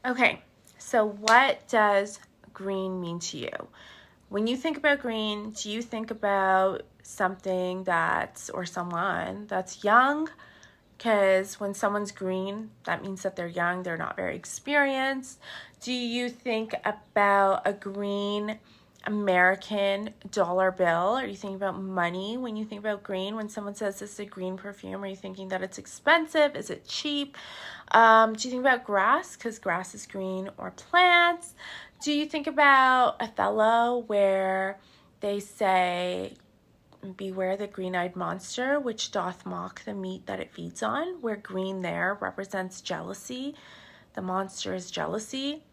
Okay, so what does green mean to you? When you think about green, do you think about something that's, or someone that's young? Because when someone's green, that means that they're young, they're not very experienced. Do you think about a green American dollar bill? Are you thinking about money when you think about green? When someone says this is a green perfume, are you thinking that it's expensive? Is it cheap? Do you think about grass, because grass is green, or plants? Do you think about Othello, where they say, beware the green-eyed monster, which doth mock the meat that it feeds on, where green there represents jealousy. The monster is jealousy.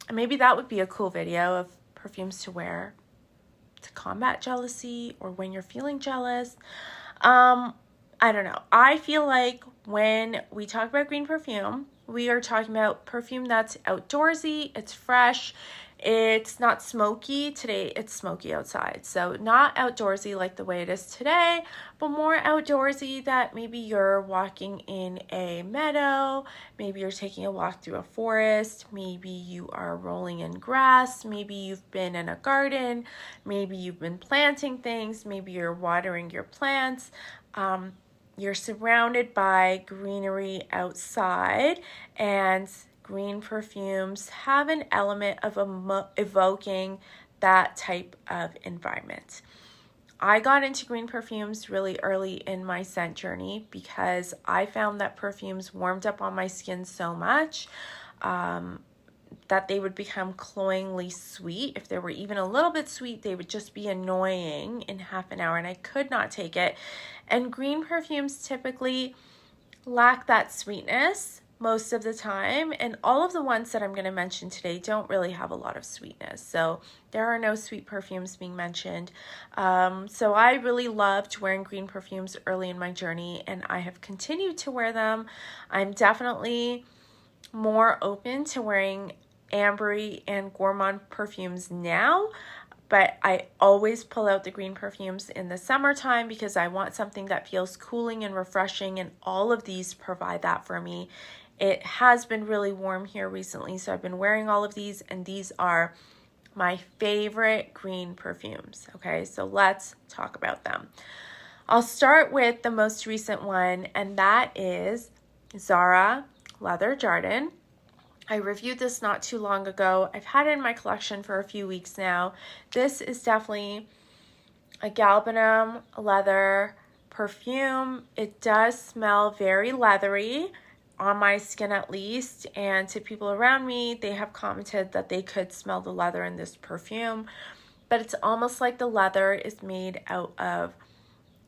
And maybe that would be a cool video of perfumes to wear to combat jealousy or when you're feeling jealous. I don't know. I feel like when we talk about green perfume, we are talking about perfume that's outdoorsy, it's fresh, it's not smoky. Today it's smoky outside, so not outdoorsy like the way it is today, but more outdoorsy that maybe you're walking in a meadow, maybe you're taking a walk through a forest, maybe you are rolling in grass, maybe you've been in a garden, maybe you've been planting things, maybe you're watering your plants. You're surrounded by greenery outside, and green perfumes have an element of evoking that type of environment. I got into green perfumes really early in my scent journey because I found that perfumes warmed up on my skin so much that they would become cloyingly sweet. If they were even a little bit sweet, they would just be annoying in half an hour, and I could not take it. And green perfumes typically lack that sweetness most of the time, and all of the ones that I'm going to mention today don't really have a lot of sweetness, so there are no sweet perfumes being mentioned. So I really loved wearing green perfumes early in my journey, and I have continued to wear them. I'm definitely more open to wearing ambery and gourmand perfumes now, but I always pull out the green perfumes in the summertime because I want something that feels cooling and refreshing, and all of these provide that for me. It has been really warm here recently, so I've been wearing all of these, and these are my favorite green perfumes. Okay, so let's talk about them. I'll start with the most recent one, and that is Zara Leather Jardin. I reviewed this not too long ago. I've had it in my collection for a few weeks now. This is definitely a galbanum leather perfume. It does smell very leathery, on my skin at least, and to people around me, they have commented that they could smell the leather in this perfume, but it's almost like the leather is made out of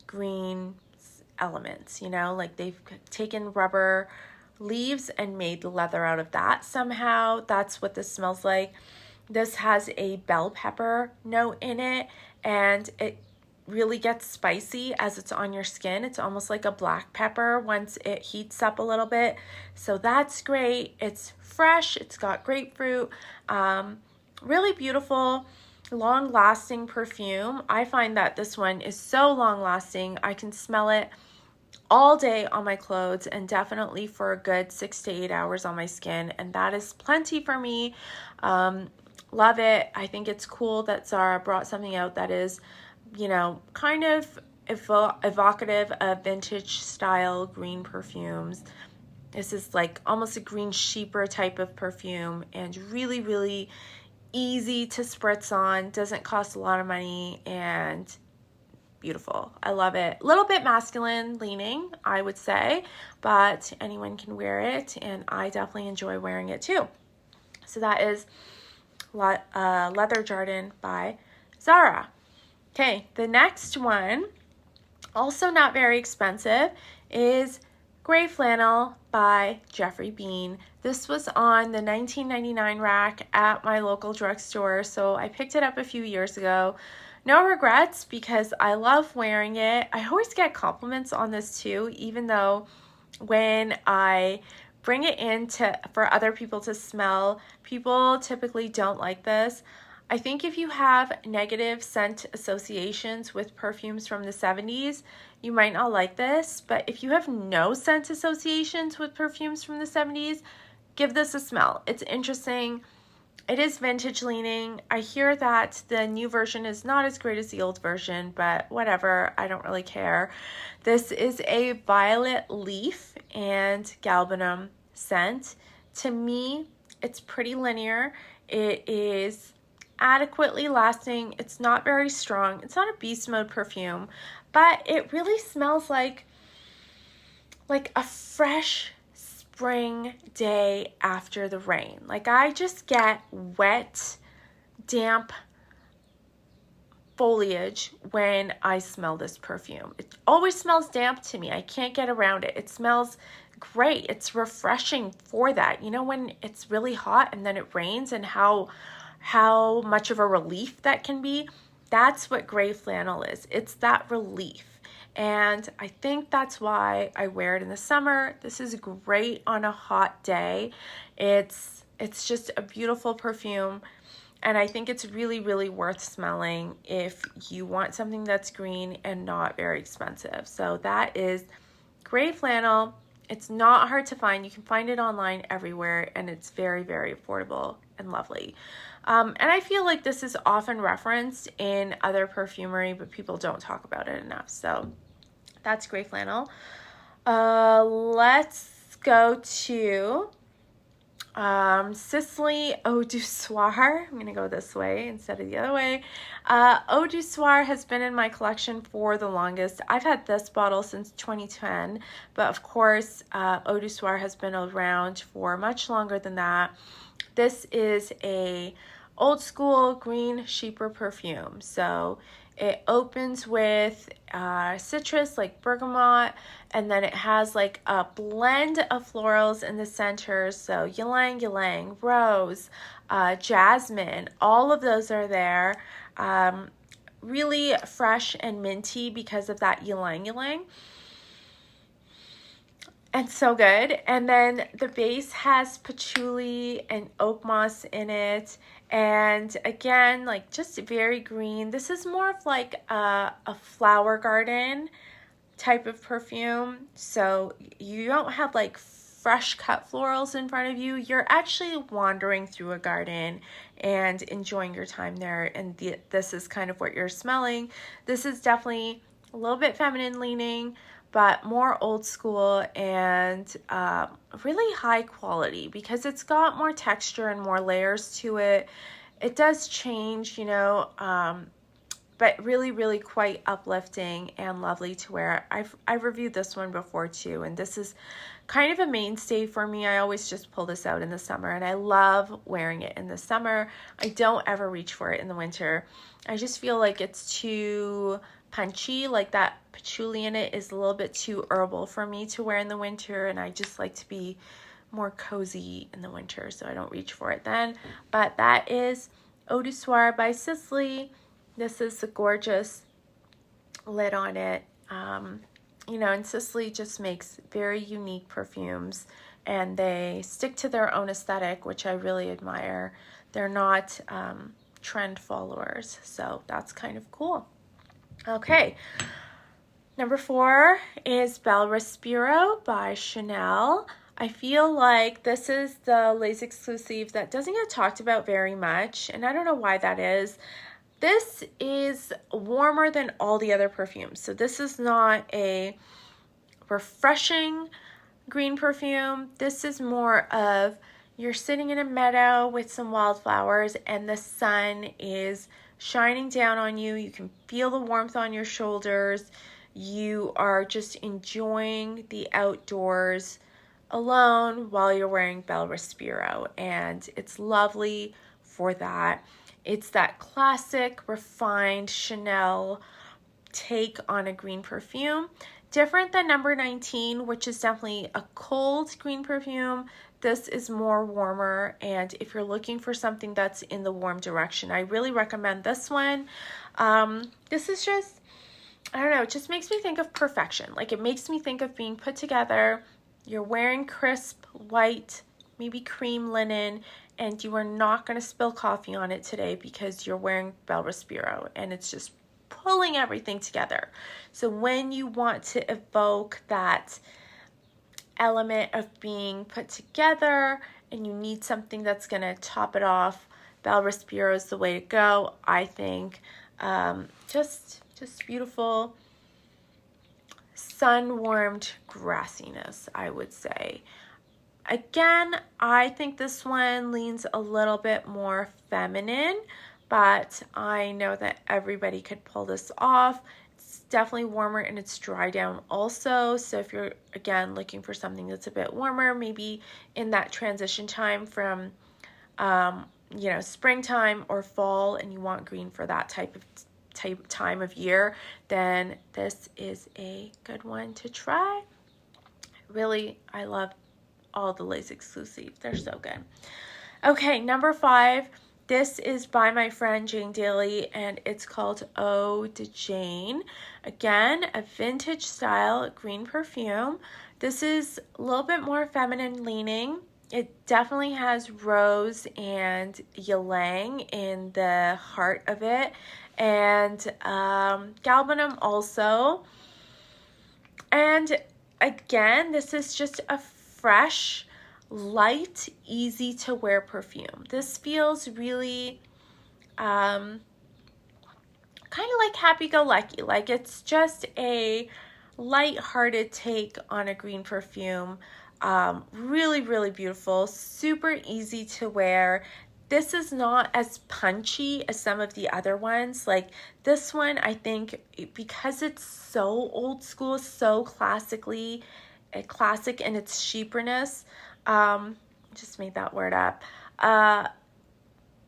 green elements, you know, like they've taken rubber leaves and made the leather out of that somehow. That's what this smells like. This has a bell pepper note in it, and it really gets spicy as it's on your skin. It's almost like a black pepper once it heats up a little bit, so that's great. It's fresh, it's got grapefruit, really beautiful, long-lasting perfume. I find that this one is so long-lasting. I can smell it all day on my clothes, and definitely for a good 6 to 8 hours on my skin, and that is plenty for me. Love it. I think it's cool that Zara brought something out that is, you know, kind of evocative of vintage style green perfumes. This is like almost a green sheeper type of perfume, and really, really easy to spritz on, doesn't cost a lot of money, and beautiful. I love it. A little bit masculine leaning, I would say, but anyone can wear it, and I definitely enjoy wearing it too. So that is Leather Jardin by Zara. Okay, the next one, also not very expensive, is Gray Flannel by Geoffrey Beene. This was on the $19.99 rack at my local drugstore, so I picked it up a few years ago. No regrets because I love wearing it. I always get compliments on this too, even though when I bring it in for other people to smell, people typically don't like this. I think if you have negative scent associations with perfumes from the 70s, you might not like this, but if you have no scent associations with perfumes from the 70s, give this a smell. It's interesting. It is vintage leaning. I hear that the new version is not as great as the old version, but whatever, I don't really care. This is a violet leaf and galbanum scent. To me, it's pretty linear. It is adequately lasting. It's not very strong. It's not a beast mode perfume, but it really smells like a fresh spring day after the rain. Like, I just get wet, damp foliage when I smell this perfume. It always smells damp to me. I can't get around it. It smells great. It's refreshing for that. You know, when it's really hot and then it rains, and how much of a relief that can be. That's what gray flannel is. It's that relief. And I think that's why I wear it in the summer. This is great on a hot day. It's just a beautiful perfume. And I think it's really, really worth smelling if you want something that's green and not very expensive. So that is gray flannel. It's not hard to find. You can find it online everywhere, and it's very, very affordable and lovely. And I feel like this is often referenced in other perfumery, but people don't talk about it enough. So that's gray flannel. Let's go to Sisley Eau du Soir. I'm going to go this way instead of the other way. Eau du Soir has been in my collection for the longest. I've had this bottle since 2010, but of course, Eau du Soir has been around for much longer than that. This is a old school green sheeper perfume. So it opens with citrus like bergamot, and then it has like a blend of florals in the center. So ylang ylang, rose, jasmine, all of those are there. Really fresh and minty because of that ylang ylang. And so good. And then the base has patchouli and oak moss in it. And again, like just very green. This is more of like a flower garden type of perfume. So you don't have like fresh cut florals in front of you. You're actually wandering through a garden and enjoying your time there. And this is kind of what you're smelling. This is definitely a little bit feminine leaning, but more old school and really high quality because it's got more texture and more layers to it. It does change, you know, but really, really quite uplifting and lovely to wear. I've reviewed this one before too, and this is kind of a mainstay for me. I always just pull this out in the summer, and I love wearing it in the summer. I don't ever reach for it in the winter. I just feel like it's too punchy, like that patchouli in it is a little bit too herbal for me to wear in the winter, and I just like to be more cozy in the winter, so I don't reach for it then. But that is Eau du Soir by Sisley. This is the gorgeous lid on it. You know, and Sisley just makes very unique perfumes, and they stick to their own aesthetic, which I really admire. They're not trend followers, so that's kind of cool. Okay, number 4 is Bel Respiro by Chanel. I feel like this is the Les Exclusifs that doesn't get talked about very much, and I don't know why that is. This is warmer than all the other perfumes. So this is not a refreshing green perfume. This is more of you're sitting in a meadow with some wildflowers and the sun is shining down on you. You can feel the warmth on your shoulders. You are just enjoying the outdoors alone while you're wearing Bel Respiro, and it's lovely for that. It's that classic refined Chanel take on a green perfume. Different than number 19, which is definitely a cold green perfume. This is more warmer, and if you're looking for something that's in the warm direction, I really recommend this one. This is just, I don't know, it just makes me think of perfection. Like, it makes me think of being put together. You're wearing crisp, white, maybe cream linen, and you are not going to spill coffee on it today because you're wearing Bel Respiro, and it's just pulling everything together. So when you want to evoke that element of being put together and you need something that's going to top it off, Bel Respiro is the way to go, I think. Just beautiful sun-warmed grassiness, I would say. Again, I think this one leans a little bit more feminine, but I know that everybody could pull this off. It's definitely warmer and it's dry down also. So if you're, again, looking for something that's a bit warmer, maybe in that transition time from, you know, springtime or fall, and you want green for that time of year, then this is a good one to try. Really, I love all the Les Exclusifs. They're so good. Okay, number 5. This is by my friend Jane Daly, and it's called Eau de Jane. Again, a vintage style green perfume. This is a little bit more feminine leaning. It definitely has rose and ylang in the heart of it, and galbanum also. And again, this is just a fresh, light, easy to wear perfume. This feels really kind of like happy-go-lucky. Like it's just a light-hearted take on a green perfume. Really, really beautiful, super easy to wear. This is not as punchy as some of the other ones. Like this one, I think because it's so old school, so classic in its sheeperness. Just made that word up.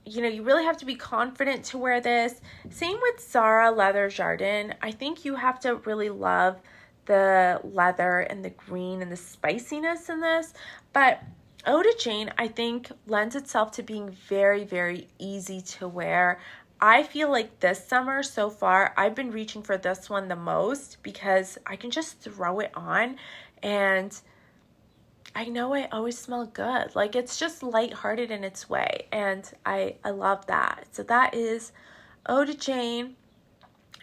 You know, you really have to be confident to wear this. Same with Zara Leather Jardin. I think you have to really love the leather and the green and the spiciness in this. But Eau de Jane, I think, lends itself to being very, very easy to wear. I feel like this summer so far, I've been reaching for this one the most because I can just throw it on and I know I always smell good. Like it's just lighthearted in its way, and I love that. So that is Eau de Jane.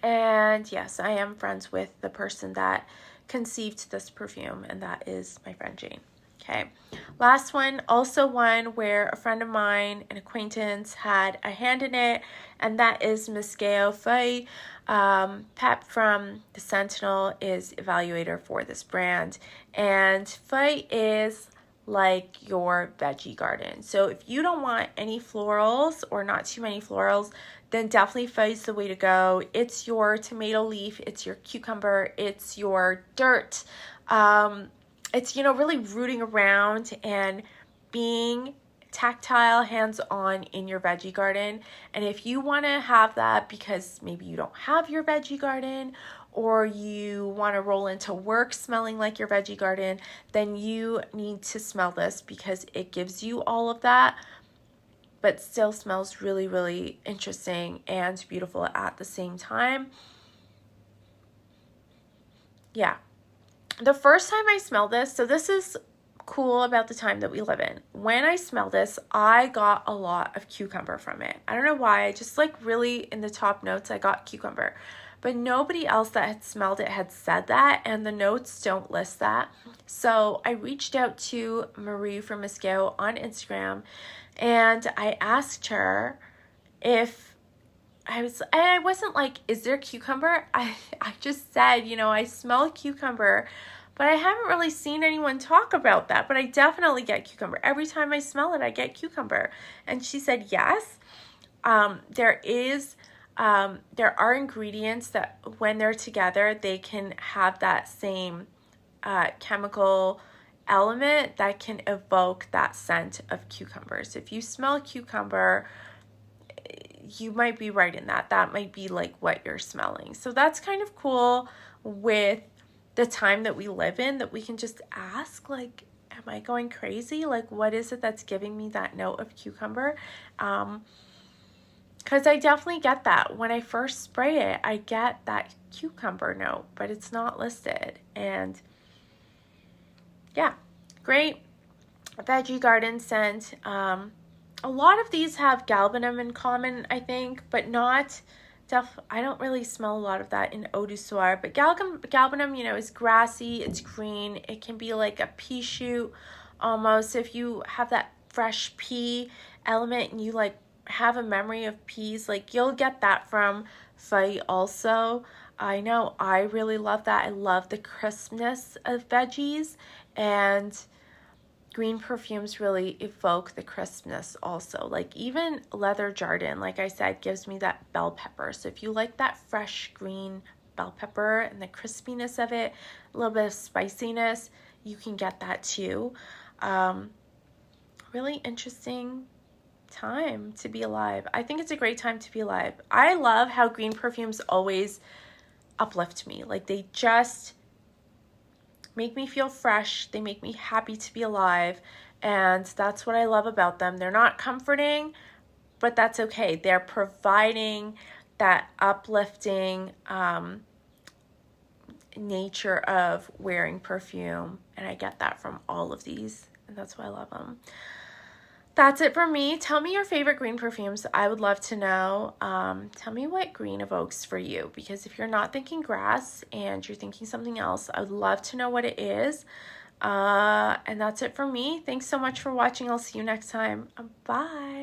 And yes, I am friends with the person that conceived this perfume, and that is my friend Jane. Okay, last one, also one where a friend of mine, an acquaintance, had a hand in it, and that is Miscayofay. Pep from the Sentinel is evaluator for this brand, and Feuille is like your veggie garden. So if you don't want any florals or not too many florals, then definitely Feuille's the way to go. It's your tomato leaf, it's your cucumber, it's your dirt. It's, you know, really rooting around and being tactile, hands-on in your veggie garden. And if you want to have that because maybe you don't have your veggie garden, or you want to roll into work smelling like your veggie garden, then you need to smell this because it gives you all of that, but still smells really, really interesting and beautiful at the same time. Yeah. The first time I smelled this, so this is cool about the time that we live in. When I smelled this, I got a lot of cucumber from it. I don't know why, I just like really in the top notes, I got cucumber. But nobody else that had smelled it had said that, and the notes don't list that. So I reached out to Marie from Miskeo on Instagram, and I asked her if and I wasn't like, is there cucumber? I just said, you know, I smell cucumber, but I haven't really seen anyone talk about that, but I definitely get cucumber. Every time I smell it, I get cucumber. And she said, yes, there are ingredients that when they're together, they can have that same chemical element that can evoke that scent of cucumber. So if you smell cucumber, you might be right in that. That might be like what you're smelling. So that's kind of cool with the time that we live in, that we can just ask, like, am I going crazy? Like, what is it that's giving me that note of cucumber? Because I definitely get that. When I first spray it, I get that cucumber note, but it's not listed. And yeah, great veggie garden scent. A lot of these have galbanum in common, I think, but not, I don't really smell a lot of that in Eau du Soir, but galbanum, you know, is grassy, it's green, it can be like a pea shoot almost. If you have that fresh pea element and you like have a memory of peas, like you'll get that from Feuille also. I know I really love that. I love the crispness of veggies, and green perfumes really evoke the crispness also. Like even leather Jardin, like I said, gives me that bell pepper. So if you like that fresh green bell pepper and the crispiness of it, a little bit of spiciness, you can get that too. Really interesting time to be alive. I think it's a great time to be alive. I love how green perfumes always uplift me. Like they just make me feel fresh. They make me happy to be alive. And that's what I love about them. They're not comforting, but that's okay. They're providing that uplifting nature of wearing perfume. And I get that from all of these. And that's why I love them. That's it for me. Tell me your favorite green perfumes. I would love to know. Tell me what green evokes for you, because if you're not thinking grass and you're thinking something else, I would love to know what it is. And that's it for me. Thanks so much for watching. I'll see you next time. Bye.